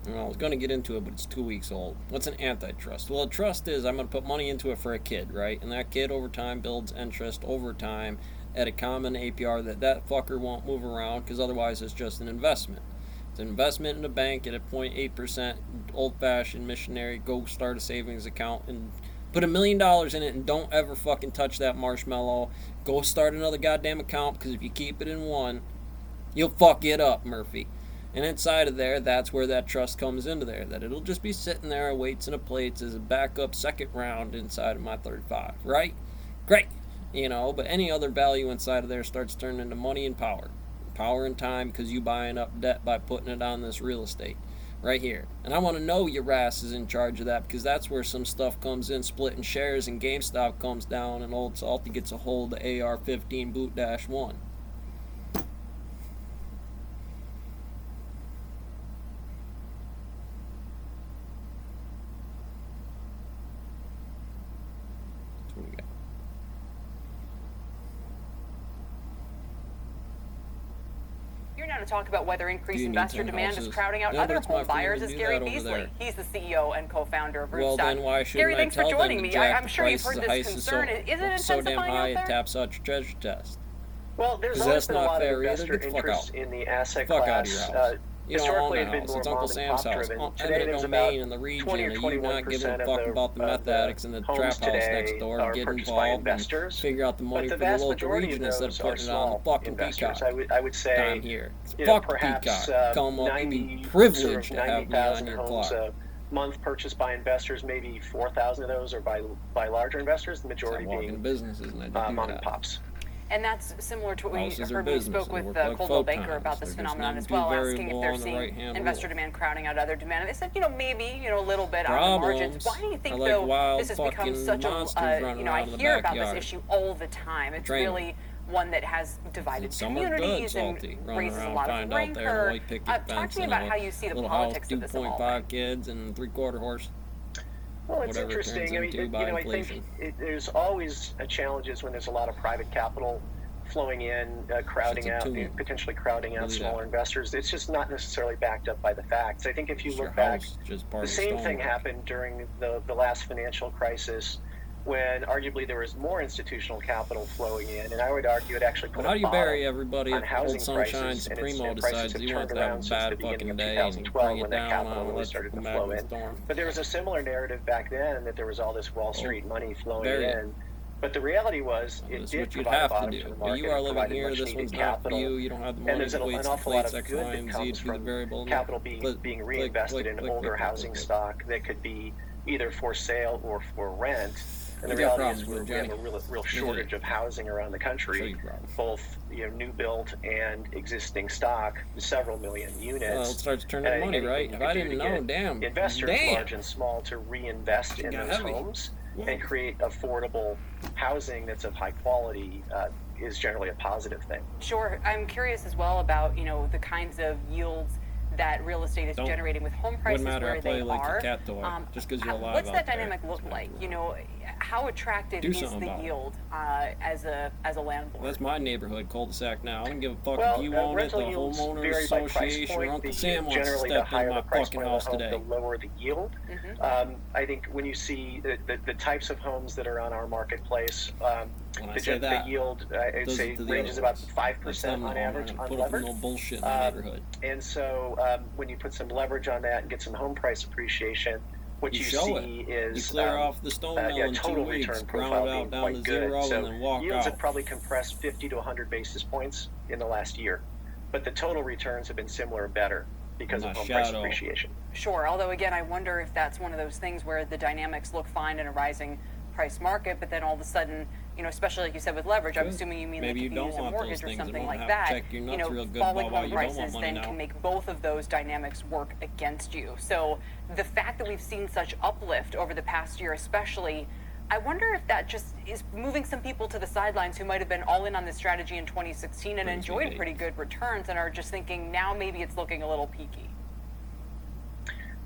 Well, I was going to get into it, but it's 2 weeks old. What's an antitrust? Well, a trust is I'm going to put money into it for a kid, right? And that kid over time builds interest over time at a common APR that fucker won't move around because otherwise it's just an investment. It's an investment in a bank at a 0.8% old fashioned missionary. Go start a savings account and put $1 million in it and don't ever fucking touch that marshmallow. Go start another goddamn account because if you keep it in one, you'll fuck it up, Murphy. And inside of there, that's where that trust comes into there. That it'll just be sitting there, weights and a plates as a backup second round inside of my 35, right? Great. But any other value inside of there starts turning into money and power. Power and time because you buying up debt by putting it on this real estate right here. And I want to know your ass is in charge of that because that's where some stuff comes in, splitting shares, and GameStop comes down and Old Salty gets a hold of AR-15 Boot Dash 1. That's what we got. Here now to talk about whether increased investor demand is crowding out Yeah, other it's my home buyers freedom is to do Gary that over Beasley. there. He's the CEO and co-founder of Well, Roofstock. then why shouldn't Gary, I thanks for tell them joining to me. jack I'm the sure you've prices heard of this HICE concern. Is it so damn intensifying high out it there? taps out your treasure chest? Well, there's Because always that's been a not lot of fair either. investor Get the fuck interest out. in the asset Fuck out of class. your house. You don't own Historically, a it's been house. more It's Uncle mom and Sam's pop house. driven. Today, Eminent there's about domain in the region. 20 or And you not giving 21% a of fuck about the meth addicts and the homes trap house next today door. are Get purchased by involved and investors. figure out the money But for the the vast local majority of region instead those of are putting it on the small fucking investors. Peacock. I would say, I'm here. Fuck the perhaps Peacock. Come up. You'd be 90, privileged sort to of have me on 90,000 your homes clock. a month purchased by investors. Maybe 4,000 of those are by larger investors. The majority I walk being into businesses and I do mom that. and pops. And that's similar to what we Houses are heard when we business. spoke They with work like Coldwell photons. Banker about this They're just phenomenon known as to do well, very asking if well they're on the seeing right-hand investor rule. demand crowding out other demand. And they said, maybe, a little bit on the margins. Problems Why do you think, are like though, wild this has become fucking such monsters a, running I around in the hear about this backyard. issue all the time. It's Train 'em. really one that has divided Some are good, communities salty, and running raises a around, lot of find out they're in a rancor. white picket Talk fence to me and about a how you see the little house, politics of this 2.5 evolving. kids and 3/4 horse. Well, it's Whatever it turns interesting. I mean, into by I inflation. think there's always challenges when there's a lot of private capital flowing in, crowding It's a out, tool. potentially crowding out Really smaller that. investors. It's just not necessarily backed up by the facts. I think if you It's your look back, house, just part the of same thing stonework. happened during the last financial crisis, when arguably there was more institutional capital flowing in, and I would argue it actually put Well, how a do you bury bottom everybody on if housing Old Sunshine prices, and Supremo prices decides have he wants turned to have around a since bad the beginning fucking of day and 2012 bring when it that down capital on really started to electrical flow magnet in. storm? But there was a similar narrative back then that there was all this Wall Street money flowing bury it. in. But the reality was, Well, it this is did what you'd provide a have to bottom do. to the But market. you are It living provided here. much This needed one's not for capital. you. You don't have the And money there's to an weights, awful lot deflates, of X, good Y, that and Z comes to be the from variable. capital being Click, reinvested click, in click, older click, housing click, click. stock that could be either for sale or for rent. And the You got reality is problems with we have Johnny. a real shortage of housing around the Show country, you problems. both new built and existing stock, several million units. Well, it starts turning And money, anything right? you If could I do didn't to know, get damn. investors, Damn. large and small, to reinvest in got those heavy. homes Whoa. and create affordable housing that's of high quality is generally a positive thing. Sure. I'm curious as well about, the kinds of yields that real estate is Don't- generating with home prices Wouldn't matter. where I play they like are. a cat toy. Just because you're alive What's out that there. dynamic look like? How attractive Do is something the about it. yield as a landlord? That's my neighborhood cul-de-sac now. I don't give a fuck Well, if you own it, the rental yields homeowners vary by price association, or point. Uncle Sam wants to Generally, the step in higher my the price fucking point of house the home, today. the lower the yield. Mm-hmm. I think when you see the types of homes that are on our marketplace, When I say the that, yield, I'd those say are the ranges other about ones. 5% on average Put up unlevered. no bullshit in the neighborhood. And so when you put some leverage on that and get some home price appreciation, what you show see it. is You clear off the stone mill in 2 total weeks, return ground profile it out being down quite to good. 0, So and then walk yields out. have probably compressed 50 to 100 basis points in the last year, but the total returns have been similar or better because of home price appreciation. Sure. Although, again, I wonder if that's one of those things where the dynamics look fine in a rising price market, but then all of a sudden, especially like you said with leverage, I'm assuming you mean Maybe like you if you don't use a want those mortgage or things. something You like don't that, have to check your nuts real good falling about why home you don't want prices money then now. can make both of those dynamics work against you. So the fact that we've seen such uplift over the past year especially, I wonder if that just is moving some people to the sidelines who might have been all in on this strategy in 2016 and enjoyed pretty good returns and are just thinking now maybe it's looking a little peaky.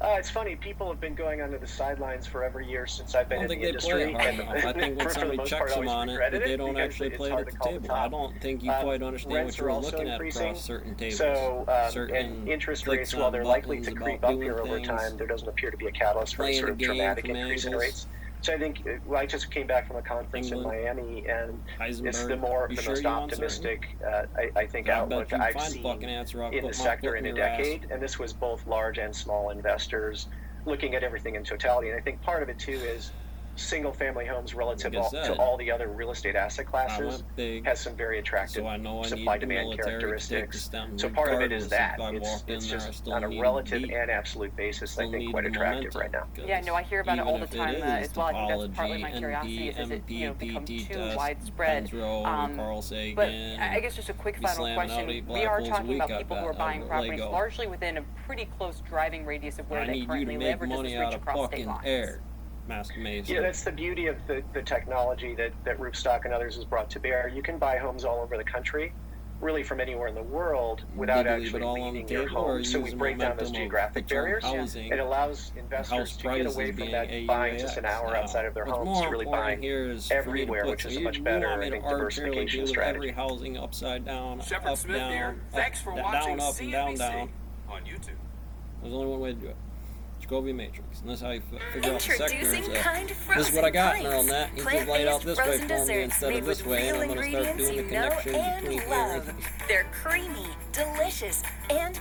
It's funny. People have been going onto the sidelines for every year since I've I been don't in think the they play industry. it hard enough. I think when for the somebody most checks part, them always on it, regretted that they don't because actually it's play it hard at to the call the table. I top. don't think you quite understand Rents what you're are also looking at increasing. across certain tables. So, certain and interest clicks rates, while on they're likely to buttons creep about up here doing over things, time, there doesn't appear to be a catalyst for any playing sort the of game dramatic from increase in angles. rates. So I think I just came back from a conference England, in Miami, and it's the Heisenberg. You most sure you want optimistic, I think, I bet outlook you I've find seen fucking answer. I'll in put the my sector foot in a your ass. decade. And this was both large and small investors looking at everything in totality. And I think part of it too is single-family homes relative Like I to said, all the other real estate asset I classes went big, has some very attractive so I know I need the supply-demand military to take the characteristics. stem. So part of it is Regardless that if I walked in it's there, I just still on a need relative beat. and absolute basis, I Still think need quite the attractive momentum, right now. 'cause Yeah, no, I hear about it even all the if it time is as well. I think that's partly my topology, curiosity is it, NP, become PT too test, widespread. Penrose, Carl Sagan. But I guess just a quick be final slamming question. out 8 We black are holes a talking week, about I people bet, who are buying out of properties Lego. largely within a pretty close driving radius of where I they need you currently to live, make or does money this out reach of across state fucking lines? air, Master Mason. Yeah, that's the beauty of the technology that Roofstock and others has brought to bear. You can buy homes all over the country, really from anywhere in the world, without Did you leave actually it all on leaving the your table, or home. So we use the break down those momentum of geographic the term barriers. housing, It allows house investors to get prices away from being that buying just an AUAX. hour outside of their What's homes more to really important buying here is for me to everywhere, put- which is so a much you better, want me I to think, arbitrarily diversification do strategy. every housing upside down, Shepard up, Smith down, here. Thanks for down, watching up, and down, CNBC down. on YouTube. There's only one way to do it. Jacoby Matrix, and that's how you figure out the Introducing sectors. Kind This is what I got, Neural Plates. Net. You just laid out this way Plant-based for me frozen instead of desserts this made way, and with I'm real going to start ingredients doing the you know connection and between love. here. They're creamy, delicious, and